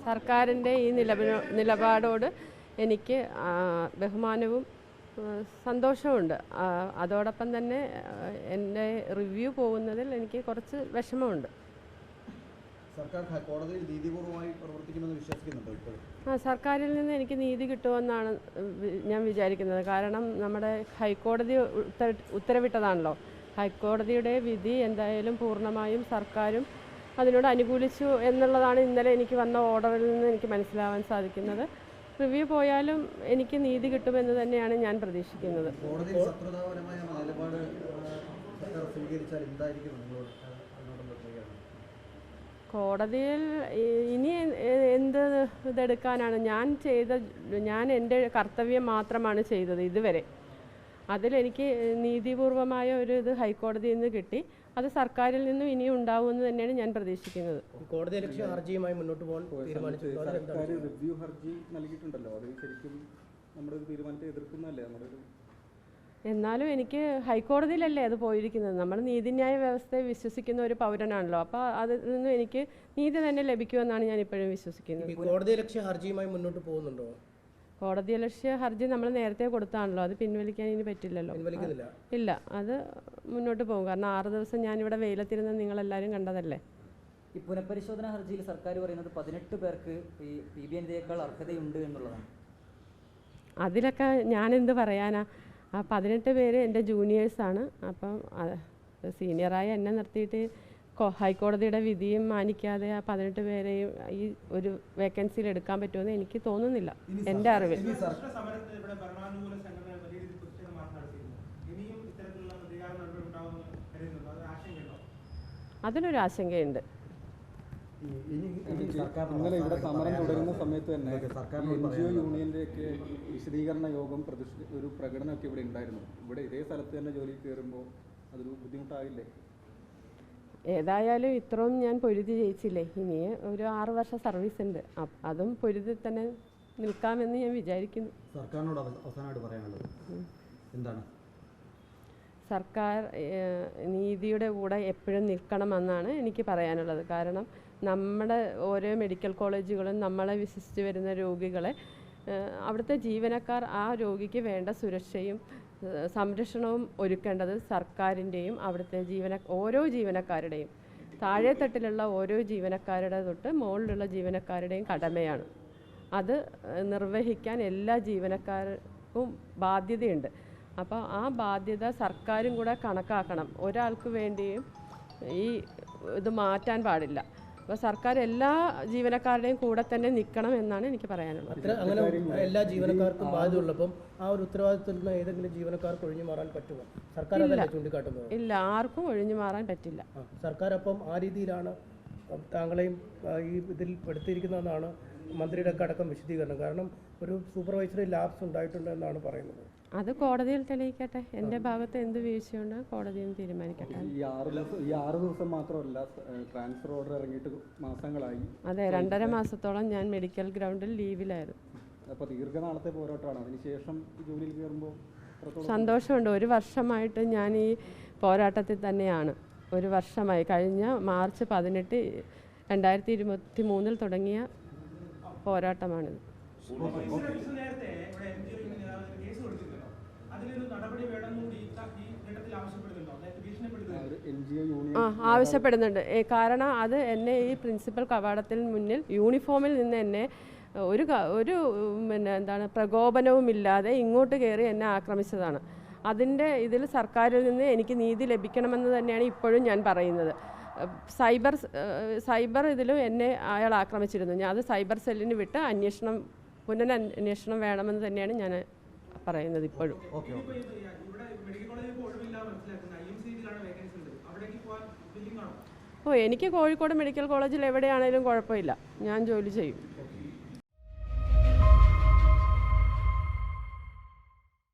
സർക്കാരിൻ്റെ ഈ നിലപാടോട് എനിക്ക് ബഹുമാനവും സന്തോഷമുണ്ട്. അതോടൊപ്പം തന്നെ എൻ്റെ റിവ്യൂ പോകുന്നതിൽ എനിക്ക് കുറച്ച് വിഷമമുണ്ട്. സർക്കാരിൽ നിന്ന് എനിക്ക് നീതി കിട്ടുമെന്നാണ് ഞാൻ വിചാരിക്കുന്നത്. കാരണം നമ്മുടെ ഹൈക്കോടതി ഉത്തരവിട്ടതാണല്ലോ. ഹൈക്കോടതിയുടെ വിധി എന്തായാലും പൂർണ്ണമായും സർക്കാരും അതിനോട് അനുകൂലിച്ചു എന്നുള്ളതാണ് ഇന്നലെ എനിക്ക് വന്ന ഓർഡറിൽ നിന്ന് എനിക്ക് മനസ്സിലാവാൻ സാധിക്കുന്നത്. റിവ്യൂ പോയാലും എനിക്ക് നീതി കിട്ടുമെന്ന് തന്നെയാണ് ഞാൻ പ്രതീക്ഷിക്കുന്നത്. കോടതിയിൽ ഇനി എന്ത് ഇതെടുക്കാനാണ്? ഞാൻ എൻ്റെ കർത്തവ്യം മാത്രമാണ് ചെയ്തത് ഇതുവരെ. അതിലെനിക്ക് നീതിപൂർവമായ ഒരു ഇത് ഹൈക്കോടതിയിൽ നിന്ന് കിട്ടി. അത് സർക്കാരിൽ നിന്നും ഇനിയും ഉണ്ടാവുമെന്ന് തന്നെയാണ് ഞാൻ പ്രതീക്ഷിക്കുന്നത്. കോടതിയലക്ഷ്യ ഹർജിയുമായി മുന്നോട്ട് പോകാൻ തീരുമാനിച്ചു. റിവ്യൂ ഹർജി നൽകിയിട്ടുണ്ടല്ലോ, അത് ശരിക്കും നമ്മുടെ ഒരു തീരുമാനത്തെ എതിർക്കുന്നതല്ലേ? എന്നാലും എനിക്ക് ഹൈക്കോടതിയിലല്ലേ അത് പോയിരിക്കുന്നത്. നമ്മൾ നീതിന്യായ വ്യവസ്ഥയെ വിശ്വസിക്കുന്ന ഒരു പൗരനാണല്ലോ. അപ്പോൾ അതിൽ നിന്നും എനിക്ക് നീതി തന്നെ ലഭിക്കുമെന്നാണ് ഞാൻ ഇപ്പോഴും വിശ്വസിക്കുന്നത്. കോടതിയലക്ഷ്യ ഹർജിയുമായി മുന്നോട്ട് പോകുന്നുണ്ടോ? കോടതിയലക്ഷ്യ ഹർജി നമ്മൾ നേരത്തെ കൊടുത്താണല്ലോ, അത് പിൻവലിക്കാൻ ഇനി പറ്റില്ലല്ലോ. ഇല്ല, അത് മുന്നോട്ട് പോകും. കാരണം 6 ദിവസം ഞാനിവിടെ വെയിലത്തിരുന്ന് നിങ്ങളെല്ലാവരും കണ്ടതല്ലേ. ഈ പുനഃപരിശോധന ഹർജിയിൽ സർക്കാർ പറയുന്നത് 18 പേർക്ക് ഈ PBNതയേക്കാൾ അർഹതയുണ്ട് എന്നുള്ളതാണ്. അതിലൊക്കെ ഞാനെന്ത് പറയാനാ? ആ 18 പേര് എൻ്റെ ജൂനിയേഴ്സാണ്. അപ്പം സീനിയറായ എന്നെ നിർത്തിയിട്ട് ഹൈക്കോടതിയുടെ വിധിയും മാനിക്കാതെ ആ 18 പേരെയും ഈ ഒരു വേക്കൻസിയിൽ എടുക്കാൻ പറ്റുമെന്ന് എനിക്ക് തോന്നുന്നില്ല എൻ്റെ അറിവിൽ. അതിനൊരു ആശങ്കയുണ്ട്. ഇന്നലെ ഇവിടെ സമരം തുടരുന്ന സമയത്ത് തന്നെ NGO യൂണിയൻ്റെയൊക്കെ വിശദീകരണ യോഗം ഒരു പ്രകടനമൊക്കെ ഇവിടെ ഉണ്ടായിരുന്നു. ഇവിടെ ഇതേ സ്ഥലത്ത് തന്നെ ജോലിയിൽ കയറുമ്പോൾ അതൊരു ബുദ്ധിമുട്ടായില്ലേ? ഏതായാലും ഇത്രയും ഞാൻ പൊരുതി ജയിച്ചില്ലേ. ഇനി ഒരു 6 വർഷം സർവീസ് ഉണ്ട്. അതും പൊരുതി തന്നെ നിൽക്കാമെന്ന് ഞാൻ വിചാരിക്കുന്നു. സർക്കാരിനോട് അവസാനമായിട്ട് പറയാനുള്ളത് എന്താണ്? സർക്കാർ നീതിയുടെ കൂടെ എപ്പോഴും നിൽക്കണമെന്നാണ് എനിക്ക് പറയാനുള്ളത്. കാരണം നമ്മുടെ ഓരോ മെഡിക്കൽ കോളേജുകളും നമ്മളെ വിശ്വസിച്ച് വരുന്ന രോഗികളെ അവിടുത്തെ ജീവനക്കാർ ആ രോഗിക്ക് വേണ്ട സുരക്ഷയും സംരക്ഷണവും ഒരുക്കേണ്ടത് സർക്കാരിൻ്റെയും അവിടുത്തെ ഓരോ ജീവനക്കാരുടെയും, താഴെത്തട്ടിലുള്ള ഓരോ ജീവനക്കാരുടെ തൊട്ട് മുകളിലുള്ള ജീവനക്കാരുടെയും കടമയാണ്. അത് നിർവഹിക്കാൻ എല്ലാ ജീവനക്കാർക്കും ബാധ്യതയുണ്ട്. അപ്പോൾ ആ ബാധ്യത സർക്കാരും കൂടെ കണക്കാക്കണം. ഒരാൾക്ക് വേണ്ടിയും ഈ ഇത് മാറ്റാൻ പാടില്ല. അപ്പോൾ സർക്കാർ എല്ലാ ജീവനക്കാരുടെയും കൂടെ തന്നെ നിൽക്കണം എന്നാണ് എനിക്ക് പറയാനുള്ളത്. അങ്ങനെ എല്ലാ ജീവനക്കാർക്കും ബാധ്യതയുള്ളപ്പം ആ ഒരു ഉത്തരവാദിത്തത്തിൽ നിന്ന് ഏതെങ്കിലും ജീവനക്കാർക്ക് ഒഴിഞ്ഞു മാറാൻ പറ്റുമോ? സർക്കാർ അതല്ലേ ചൂണ്ടിക്കാട്ടുന്നത്? ഇല്ല, ആർക്കും ഒഴിഞ്ഞു മാറാൻ പറ്റില്ല. സർക്കാർ അപ്പം ആ രീതിയിലാണ് താങ്കളെയും ഈ ഇതിൽ പെടുത്തിയിരിക്കുന്നതെന്നാണ് മന്ത്രിയുടെ ഒക്കെ അടക്കം വിശദീകരണം. കാരണം ഒരു സൂപ്പർവൈസറി ലാബ്സ് ഉണ്ടായിട്ടുണ്ട് എന്നാണ് പറയുന്നത്. അത് കോടതിയിൽ തെളിയിക്കട്ടെ. എൻ്റെ ഭാഗത്ത് എന്ത് വീഴ്ചയുണ്ട് കോടതിയും തീരുമാനിക്കട്ടെ. ഈ 6 ദിവസം മാത്രമല്ല, ട്രാൻസ്ഫർ ഓർഡർ ഇറങ്ങിയിട്ട് മാസങ്ങളായി. അതെ, 2.5 മാസത്തോളം ഞാൻ മെഡിക്കൽ ഗ്രൗണ്ടിൽ ലീവിലായിരുന്നു. അപ്പോൾ ദീർഘനാളത്തെ പോരാട്ടമാണ്. അതിനുശേഷം ജോലിയിൽ കയറുമ്പോൾ സന്തോഷമുണ്ട്. 1 വർഷമായിട്ട് ഞാൻ ഈ പോരാട്ടത്തിൽ തന്നെയാണ്. 1 വർഷമായി. കഴിഞ്ഞ മാർച്ച് 18, 2023 തുടങ്ങിയ പോരാട്ടമാണിത്. ആവശ്യപ്പെടുന്നുണ്ട്. കാരണം അത് എന്നെ ഈ പ്രിൻസിപ്പൽ കവാടത്തിന് മുന്നിൽ യൂണിഫോമിൽ നിന്ന് എന്നെ ഒരു പിന്നെ എന്താണ് പ്രകോപനവുമില്ലാതെ ഇങ്ങോട്ട് കയറി എന്നെ ആക്രമിച്ചതാണ്. അതിൻ്റെ ഇതിൽ സർക്കാരിൽ നിന്ന് എനിക്ക് നീതി ലഭിക്കണമെന്ന് തന്നെയാണ് ഇപ്പോഴും ഞാൻ പറയുന്നത്. സൈബർ ഇതിലും എന്നെ അയാൾ ആക്രമിച്ചിരുന്നു. ഞാൻ അത് സൈബർ സെല്ലിന് വിട്ട് പുനരന്വേഷണം വേണമെന്ന് തന്നെയാണ് ഞാൻ പറയുന്നത് ഇപ്പോഴും. എനിക്ക് കോഴിക്കോട് മെഡിക്കൽ കോളേജിൽ എവിടെയാണേലും കുഴപ്പമില്ല, ഞാൻ ജോലി ചെയ്യും.